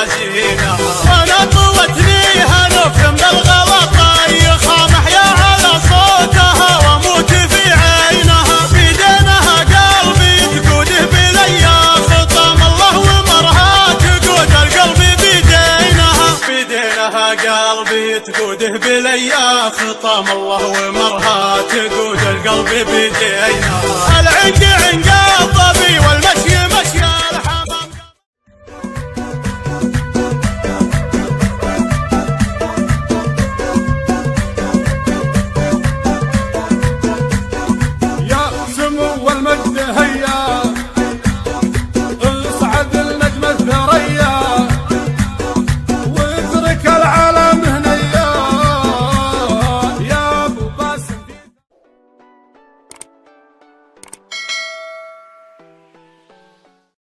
زينها. وانا طوتني هنف من الغلا طيخها محيا على صوتها واموت في عينها. بيدينها قلبي تقوده بليا خطام الله ومرها تقود القلب بيدينها. بيدينها قلبي تقوده بليا خطام الله ومرها تقود القلب بيدينها. العنق عنق الظبي والمشي